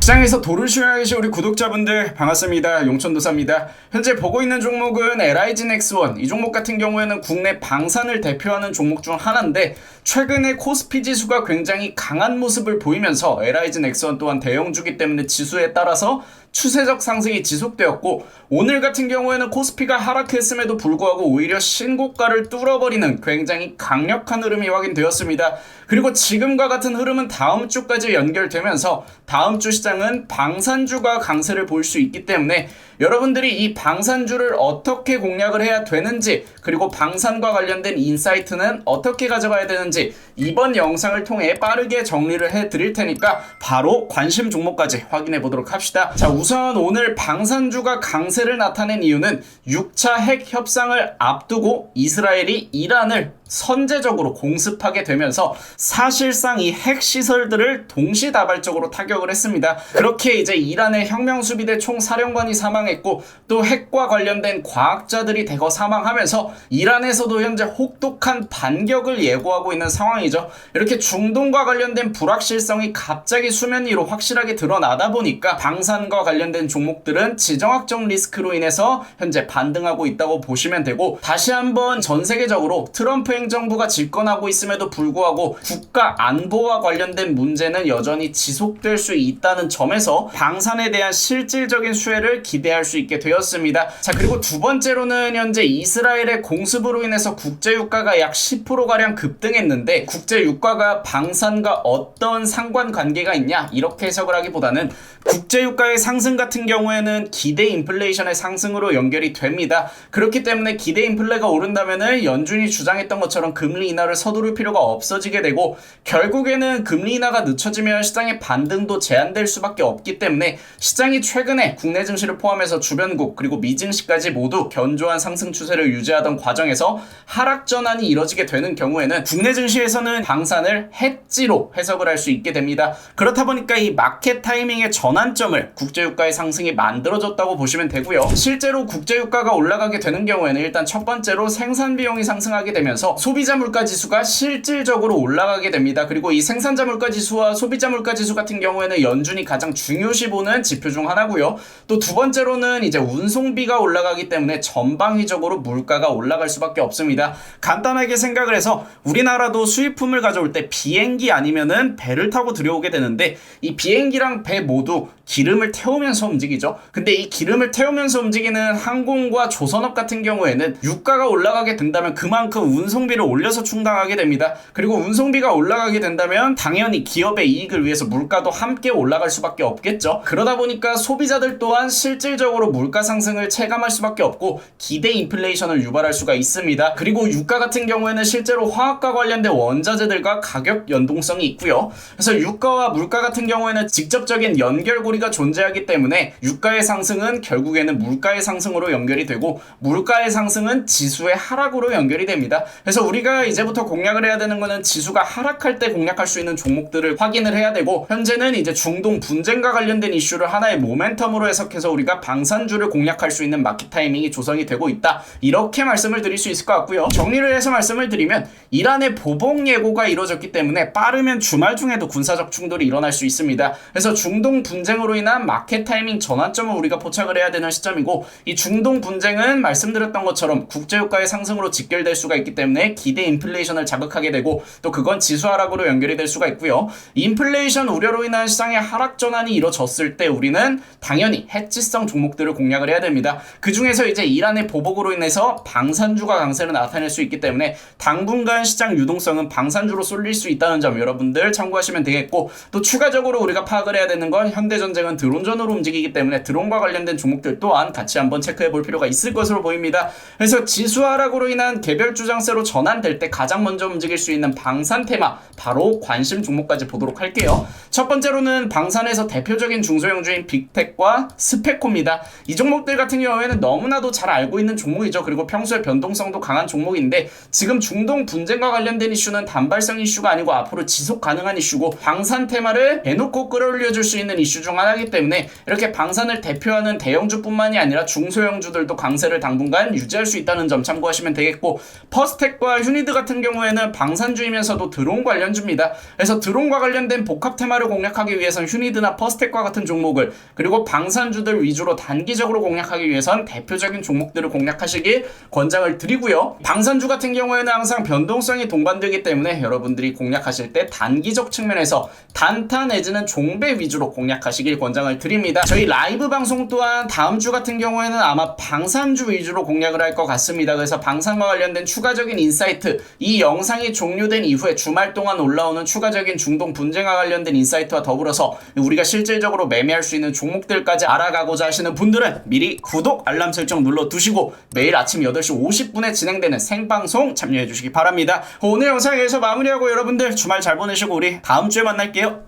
시장에서 도를 쉬어야 계신 우리 구독자분들 반갑습니다. 용천도사입니다. 현재 보고 있는 종목은 LIG넥스원, 이 종목 같은 경우에는 국내 방산을 대표하는 종목 중 하나인데 최근에 코스피 지수가 굉장히 강한 모습을 보이면서 LIG넥스원 또한 대형주기 때문에 지수에 따라서 추세적 상승이 지속되었고, 오늘 같은 경우에는 코스피가 하락했음에도 불구하고 오히려 신고가를 뚫어버리는 굉장히 강력한 흐름이 확인되었습니다. 그리고 지금과 같은 흐름은 다음 주까지 연결되면서 다음 주 시장은 방산주가 강세를 보일 수 있기 때문에 여러분들이 이 방산주를 어떻게 공략을 해야 되는지, 그리고 방산과 관련된 인사이트는 어떻게 가져가야 되는지 이번 영상을 통해 빠르게 정리를 해드릴 테니까 바로 관심 종목까지 확인해 보도록 합시다. 자, 우선 오늘 방산주가 강세를 나타낸 이유는 6차 핵 협상을 앞두고 이스라엘이 이란을 선제적으로 공습하게 되면서 사실상 이 핵시설들을 동시다발적으로 타격을 했습니다. 그렇게 이제 이란의 혁명수비대 총사령관이 사망했고, 또 핵과 관련된 과학자들이 대거 사망하면서 이란에서도 현재 혹독한 반격을 예고하고 있는 상황이죠. 이렇게 중동과 관련된 불확실성이 갑자기 수면 위로 확실하게 드러나다 보니까 방산과 관련된 종목들은 지정학적 리스크로 인해서 현재 반등하고 있다고 보시면 되고, 다시 한번 전 세계적으로 트럼프 행정부가 집권하고 있음에도 불구하고 국가 안보와 관련된 문제는 여전히 지속될 수 있다는 점에서 방산에 대한 실질적인 수혜를 기대할 수 있게 되었습니다. 자, 그리고 두 번째로는 현재 이스라엘의 공습으로 인해서 국제유가가 약 10%가량 급등했는데, 국제유가가 방산과 어떤 상관관계가 있냐 이렇게 해석을 하기보다는 국제유가의 상승 같은 경우에는 기대 인플레이션의 상승으로 연결이 됩니다. 그렇기 때문에 기대 인플레가 오른다면은 연준이 주장했던 것처럼 금리 인하를 서두를 필요가 없어지게 되고, 결국에는 금리 인하가 늦춰지면 시장의 반등도 제한될 수밖에 없기 때문에 시장이 최근에 국내 증시를 포함해서 주변국 그리고 미증시까지 모두 견조한 상승 추세를 유지하던 과정에서 하락 전환이 이뤄지게 되는 경우에는 국내 증시에서는 방산을 해지로 해석을 할 수 있게 됩니다. 그렇다 보니까 이 마켓 타이밍의 전환점을 국제유가의 상승이 만들어줬다고 보시면 되고요. 실제로 국제유가가 올라가게 되는 경우에는 일단 첫 번째로 생산 비용이 상승하게 되면서 소비자 물가 지수가 실질적으로 올라가게 됩니다. 그리고 이 생산자 물가 지수와 소비자 물가 지수 같은 경우에는 연준이 가장 중요시 보는 지표 중 하나고요. 또 두 번째로는 이제 운송비가 올라가기 때문에 전방위적으로 물가가 올라갈 수밖에 없습니다. 간단하게 생각을 해서 우리나라도 수입품을 가져올 때 비행기 아니면은 배를 타고 들여오게 되는데, 이 비행기랑 배 모두 기름을 태우면서 움직이죠. 근데 이 기름을 태우면서 움직이는 항공과 조선업 같은 경우에는 유가가 올라가게 된다면 그만큼 운송비를 올려서 충당하게 됩니다. 그리고 운송비가 올라가게 된다면 당연히 기업의 이익을 위해서 물가도 함께 올라갈 수밖에 없겠죠. 그러다 보니까 소비자들 또한 실질적으로 물가 상승을 체감할 수밖에 없고 기대 인플레이션을 유발할 수가 있습니다. 그리고 유가 같은 경우에는 실제로 화학과 관련된 원자재들과 가격 연동성이 있고요. 그래서 유가와 물가 같은 경우에는 직접적인 연결고리가 존재하기 때문에 유가의 상승은 결국에는 물가의 상승으로 연결이 되고, 물가의 상승은 지수의 하락으로 연결이 됩니다. 그래서 우리가 이제부터 공략을 해야 되는 거는 지수가 하락할 때 공략할 수 있는 종목들을 확인을 해야 되고, 현재는 이제 중동 분쟁과 관련된 이슈를 하나의 모멘텀으로 해석해서 우리가 방산주를 공략할 수 있는 마켓 타이밍이 조성이 되고 있다, 이렇게 말씀을 드릴 수 있을 것 같고요. 정리를 해서 말씀을 드리면 이란의 보복 예고가 이루어졌기 때문에 빠르면 주말 중에도 군사적 충돌이 일어날 수 있습니다. 그래서 중동 분쟁으로 인한 마켓 타이밍 전환점을 우리가 포착을 해야 되는 시점이고, 이 중동 분쟁은 말씀드렸던 것처럼 국제유가의 상승으로 직결될 수가 있기 때문에 기대 인플레이션을 자극하게 되고, 또 그건 지수 하락으로 연결이 될 수가 있고요. 인플레이션 우려로 인한 시장의 하락 전환이 이루어졌을 때 우리는 당연히 해지성 종목들을 공략을 해야 됩니다. 그 중에서 이제 이란의 보복으로 인해서 방산주가 강세를 나타낼 수 있기 때문에 당분간 시장 유동성은 방산주로 쏠릴 수 있다는 점 여러분들 참고하시면 되겠고, 또 추가적으로 우리가 파악을 해야 되는 건 현대전쟁은 드론전으로 움직이기 때문에 드론과 관련된 종목들 또한 같이 한번 체크해 볼 필요가 있을 것으로 보입니다. 그래서 지수 하락으로 인한 개별 주장세로 전환될 때 가장 먼저 움직일 수 있는 방산 테마, 바로 관심 종목까지 보도록 할게요. 첫 번째로는 방산에서 대표적인 중소형주인 빅텍과 스페코입니다. 이 종목들 같은 경우에는 너무나도 잘 알고 있는 종목이죠. 그리고 평소에 시설 변동성도 강한 종목인데 지금 중동 분쟁과 관련된 이슈는 단발성 이슈가 아니고 앞으로 지속 가능한 이슈고 방산 테마를 대놓고 끌어올려줄 수 있는 이슈 중 하나이기 때문에 이렇게 방산을 대표하는 대형주뿐만이 아니라 중소형주들도 강세를 당분간 유지할 수 있다는 점 참고하시면 되겠고, 퍼스텍과 휴니드 같은 경우에는 방산주이면서도 드론 관련주입니다. 그래서 드론과 관련된 복합 테마를 공략하기 위해선 휴니드나 퍼스텍과 같은 종목을, 그리고 방산주들 위주로 단기적으로 공략하기 위해선 대표적인 종목들을 공략하시길 권장을 드리고요. 방산주 같은 경우에는 항상 변동성이 동반되기 때문에 여러분들이 공략하실 때 단기적 측면에서 단타 내지는 종배 위주로 공략하시길 권장을 드립니다. 저희 라이브 방송 또한 다음 주 같은 경우에는 아마 방산주 위주로 공략을 할 것 같습니다. 그래서 방산과 관련된 추가적인 인사이트, 이 영상이 종료된 이후에 주말 동안 올라오는 추가적인 중동 분쟁과 관련된 인사이트와 더불어서 우리가 실질적으로 매매할 수 있는 종목들까지 알아가고자 하시는 분들은 미리 구독, 알람 설정 눌러두시고 매일 아침 8시 50분에 진행되는 생방송 참여해 주시기 바랍니다. 오늘 영상 여기서 마무리하고 여러분들 주말 잘 보내시고 우리 다음 주에 만날게요.